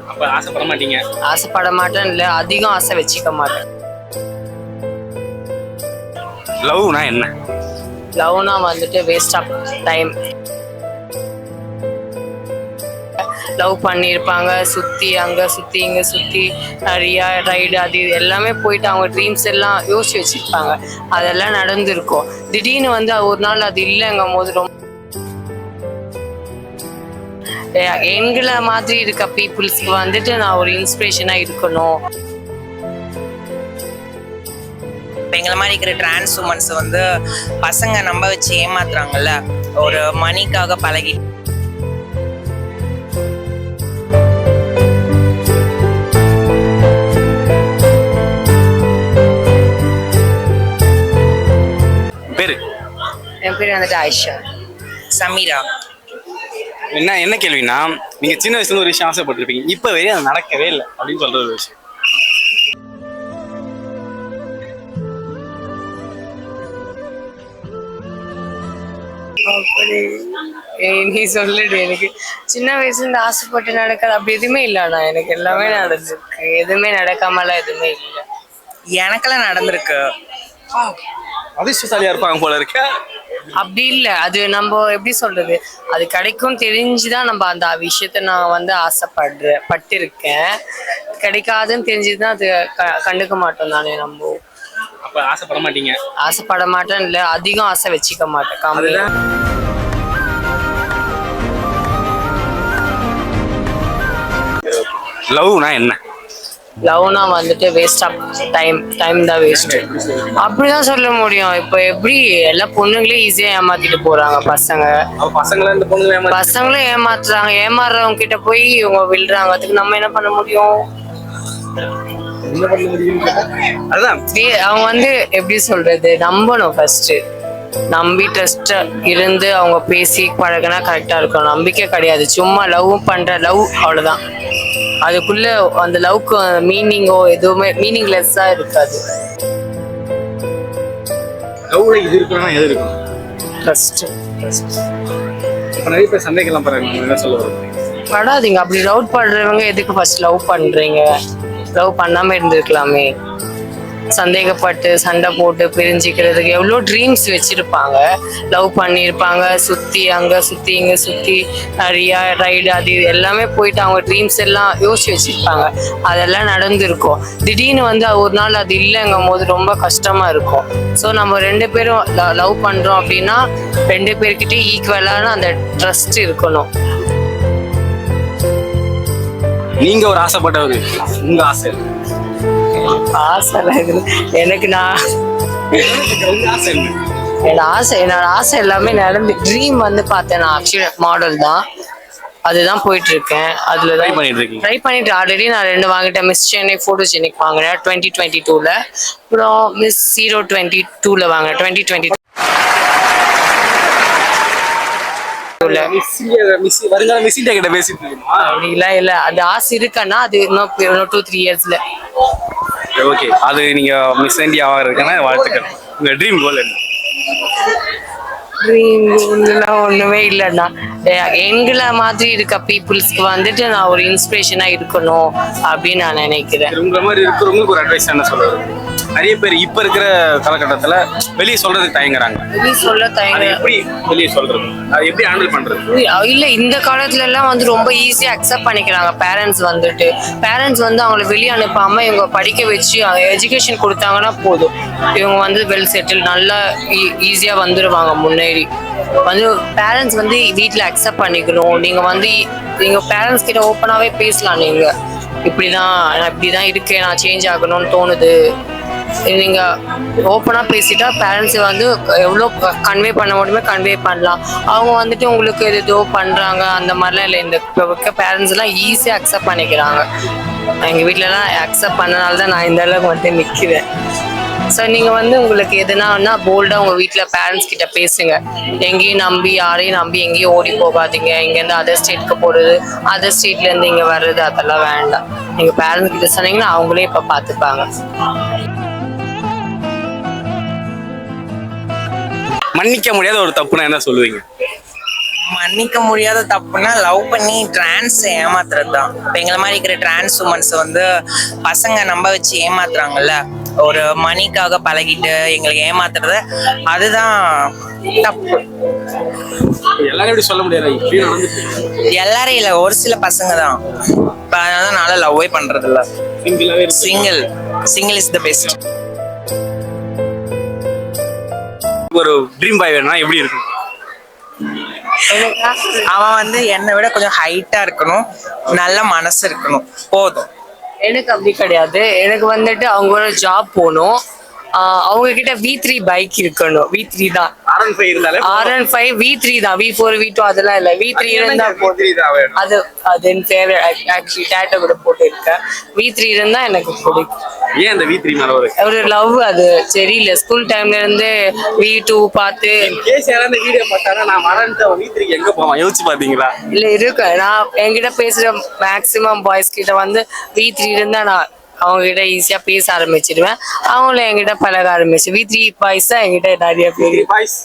அப்ப ஆசைப்பட மாட்டீங்க? ஆசைப்பட மாட்டேன் இல்லை, அதிகம் ஆசை வச்சுக்க மாட்டேன். லவ்னா என்ன? லவ்னா வந்துட்டு வேஸ்ட் ஆஃப் டைம். லவ் பண்ணியிருப்பாங்க, சுற்றி அங்கே சுற்றி இங்கே சுற்றி நிறையா ரைடு அது இது எல்லாமே போயிட்டு அவங்க ட்ரீம்ஸ் எல்லாம் யோசிச்சு வச்சுருப்பாங்க. அதெல்லாம் நடந்திருக்கும். திடீர்னு வந்து ஒரு நாள் அது இல்லைங்கும் போது ரொம்ப எங்களை மாதிரி இருக்க பீப்புள்ஸ்க்கு வந்துட்டு நான் ஒரு இன்ஸ்பிரேஷனாக இருக்கணும். எங்களை மாதிரி இருக்கிற டிரான்ஸ் உமன்ஸ் வந்து பசங்க நம்ப வச்சு ஏமாத்துறாங்கல்ல, ஒரு மணிக்காக பழகி. பேரு? என் பேர் வந்துட்டு ஆயிஷா. சமீரா. என்ன கேள்வினா, நீங்க சின்ன வயசுல ஒரு விஷயம் ஆசைப்பட்டிருப்பீங்க, இப்ப வரையும் அது நடக்கவே இல்லை அப்படின்னு சொல்ற ஒரு விஷயம். அப்படி நீ சொல்லிடு. எனக்கு சின்ன வயசுல இருந்து ஆசைப்பட்டு நடக்காது அப்படி எதுவுமே இல்லைண்ணா. எனக்கு எல்லாமே நடந்திருக்கு. எதுவுமே நடக்காமலாம் எதுவுமே இல்லை. எனக்கெல்லாம் நடந்திருக்கு. அதிர்ஷ்டசாலியா இருப்பாங்க போல இருக்க. அப்படி இல்லை, அது நம்ம எப்படி சொல்றது, அது கிடைக்கும் தெரிஞ்சுதான் நம்ம அந்த விஷயத்த நான் வந்து பட்டிருக்கேன். கிடைக்காதுன்னு தெரிஞ்சுதான் அது கண்டுக்க மாட்டோம் தானே நம்ம. அப்ப ஆசைப்பட மாட்டீங்க? ஆசைப்பட மாட்டேன் இல்லை, அதிகம் ஆசை வச்சுக்க மாட்டேன். கம்மியா. லவ்னா என்ன? லவ்னா வந்துட்டு வேஸ்ட் ஆஃப் டைம். டைம் தான் வேஸ்ட் அப்படிதான் சொல்ல முடியும். இப்போ எப்படி எல்லா பொண்ணுங்களே ஈஸியா ஏமாத்திட்டு போறாங்க பசங்க. பசங்களும் ஏமாத்துறாங்க. ஏமாறுறவங்க கிட்ட போய் இவங்க விழுறாங்க. அதுக்கு நம்ம என்ன பண்ண முடியும்? அவங்க வந்து எப்படி சொல்றது, நம்பணும். ஃபர்ஸ்ட் நம்பி ட்ரஸ்ட் இருந்து அவங்க பேசி பழகினா கரெக்டா இருக்கும். நம்பிக்கை கிடையாது, சும்மா லவ் பண்ற லவ் அவ்வளவுதான். அதுக்குள்ள அந்த லவ்க்கு மீனிங்கோ எதுவுமே மீனிங்லெஸ்ஸா இருக்காது. லவ்ல இது இருக்குன்னா எது இருக்கும்? ட்ரஸ்ட். நிறைய பேர் சந்தேகம் பாருங்க, என்ன சொல்ல வரீங்க? படாதீங்க. அப்படி லவ் பண்றவங்க எதுக்கு ஃபர்ஸ்ட் லவ் பண்றீங்க? லவ் பண்ணாம இருந்திருக்கலாமே. சந்தேகப்பட்டு சண்டை போட்டு பிரிஞ்சுக்கிறதுக்கு எவ்வளோ ட்ரீம்ஸ் வச்சிருப்பாங்க. லவ் பண்ணியிருப்பாங்க, சுற்றி அங்கே சுற்றி இங்கே சுற்றி நிறையா ரைடு அது இது எல்லாமே போயிட்டு அவங்க ட்ரீம்ஸ் எல்லாம் யோசிச்சு வச்சிருப்பாங்க. அதெல்லாம் நடந்திருக்கும். திடீர்னு வந்து ஒரு நாள் அது இல்லைங்கும் போது ரொம்ப கஷ்டமா இருக்கும். ஸோ நம்ம ரெண்டு பேரும் லவ் பண்ணுறோம் அப்படின்னா ரெண்டு பேர்கிட்ட ஈக்குவலான அந்த ட்ரஸ்ட் இருக்கணும். நீங்க ஒரு ஆசைப்பட்டவர், உங்க ஆசை? ஆசை எனக்கு என்னோட ஆசை எல்லாமே நடந்து. ட்ரீம் வந்து பார்த்தேன் நான். ஆக்சுவலி மாடல் தான், அதுதான் போயிட்டு இருக்கேன். அதுல ட்ரை பண்ணிட்டு ஆல்ரெடி நான் 2 வாங்கிட்டேன். மிஸ் சென்னை ஃபோட்டோஜெனிக் வாங்கினேன் 2022ல. அப்புறம் மிஸ் 022ல வாங்கினேன் 2022. இல்ல அது ஆசை இருக்கன்னா அது இன்னும் 2-3 இயர்ஸ்ல. ஓகே, அது நீங்க மிஸ் இந்தியா ஆகிறதுக்கான வாழ்த்துக்கள். உங்க ட்ரீம் கோல் என்ன? ஒண்ணுமே இல்லைண்ணா. எங்களை மாதிரி இருக்க பீப்புள்ஸ்க்கு வந்துட்டு நான் ஒரு இன்ஸ்பிரேஷனா இருக்கணும் அப்படின்னு நான் நினைக்கிறேன். உங்களை மாதிரி இருக்கிறவங்களுக்கு ஒரு அட்வைஸ் என்ன சொல்றது? நிறைய பேர் இப்ப இருக்கிற காலகட்டத்துல வெளியே சொல்றதுக்கு தயங்குறாங்க. எப்படி வெளியே சொல்றது, அதை எப்படி ஹேண்டில் பண்றது? இல்ல இந்த காலத்துல எல்லாம் வந்து ரொம்ப ஈஸியா அக்செப்ட் பண்ணிக்கிறாங்க. பேரண்ட்ஸ் வந்து அவங்களை வெளியே அனுப்பாம இவங்க படிக்க வச்சு எஜுகேஷன் கொடுத்தாங்கன்னா போதும். இவங்க வந்து வெல் செட்டில் நல்லா ஈஸியா வந்துருவாங்க முன்னேறி. வந்து பேரண்ட்ஸ் வந்து வீட்டுல அக்செப்ட் பண்ணிக்கணும். நீங்க பேரண்ட்ஸ் கிட்ட ஓப்பனாவே பேசலாம். நீங்க இப்படிதான் இருக்கேன், நான் சேஞ்ச் ஆகணும்னு தோணுது. நீங்க ஓப்பனா பேசிட்டா பேரண்ட்ஸ் வந்து எவ்வளோ கன்வே பண்ண முடியுமோ கன்வே பண்ணலாம். அவங்க வந்துட்டு உங்களுக்கு ஏதோ பண்றாங்க அந்த மாதிரிலாம் இல்லை. இந்த பேரண்ட்ஸ் எல்லாம் ஈஸியா அக்செப்ட் பண்ணிக்கிறாங்க. எங்க வீட்டுல எல்லாம் அக்செப்ட் பண்ணனால்தான் நான் இந்த அளவுக்கு வந்து நிக்கிறேன். ஸோ நீங்க வந்து உங்களுக்கு எதுனா போல்டா உங்க வீட்டுல பேரண்ட்ஸ் கிட்ட பேசுங்க. யாரையும் நம்பி எங்கேயும் ஓடி போகாதீங்க. இங்கேருந்து அதர் ஸ்டேட்க்கு போறது, அதர் ஸ்டேட்ல இருந்து இங்க வர்றது அதெல்லாம் வேண்டாம். நீங்க பேரண்ட்ஸ் கிட்ட சொன்னீங்கன்னா அவங்களே இப்ப பாத்துப்பாங்க. மன்னிக்க முடியாத ஒரு தப்புனா என்ன சொல்லுவீங்க? மன்னிக்க முடியாத தப்புனா லவ் பண்ணி டிரான்ஸ் ஏமாத்துறது தான். இப்போ எங்களை மாதிரி இருக்கிற டிரான்ஸ் உமன்ஸ் வந்து பசங்க நம்ப வச்சு ஏமாத்துறாங்கல்ல, ஒரு மணிக்காக பழகிட்டு எங்களுக்கு ஏமாத்துறது, அதுதான் தப்பு. எல்லாரும் எப்படி சொல்ல முடியாது, இப்படி நடந்துட்டு எல்லாரும் இல்லை, ஒரு சில பசங்க தான். இப்போ அதனால நான் லவ்வே பண்றது இல்லை. சிங்கிளாவே சிங்கிள் இஸ் த பெஸ்ட். ஒரு ட்ரீம் பாய் வேணும்னா எப்படி இருக்கும்? அவன் வந்து என்னை விட கொஞ்சம் ஹைட்டா இருக்கணும், நல்ல மனசு இருக்கணும், போதும். எனக்கு அப்படி கிடையாது. எனக்கு வந்துட்டு அவங்களோட ஜாப் போகணும். அவங்க கிட்ட V3 பைக் இருக்கணும். V3 தான். R15 இருந்தாலே R15 V3 தான். V4 V2 அதெல்லாம் இல்ல. V3 இருந்தா போதும். V3 தான் வேணும். அது என் ஃபேவரட். ஆக்சுவலி டேட்டா கூட போட்டு இருக்கேன். V3 இருந்தா எனக்கு பிடிக்கும். ஏன் அந்த V3 மேல ஒரு லவ் அது தெரியல. ஸ்கூல் டைம்ல இருந்து V2 பார்த்து கேஸ் யாராவது வீடியோ பார்த்தாரா நான் வரேன்ட்டு V3 எங்க போவான் யோசிச்சு பாத்தீங்களா? இல்ல இருக்கு. நான் என்கிட்ட பேசுற மேக்சிமம் பாய்ஸ் கிட்ட வந்து V3 இருந்தா நான் அவங்க கிட்ட ஈஸியா பேச ஆரம்பிச்சிடுவேன். அவங்களும் என்கிட்ட பழக ஆரம்பிச்சு. V3 பாய்ஸ் தான் என்கிட்ட நிறைய பேர். பாய்ஸ்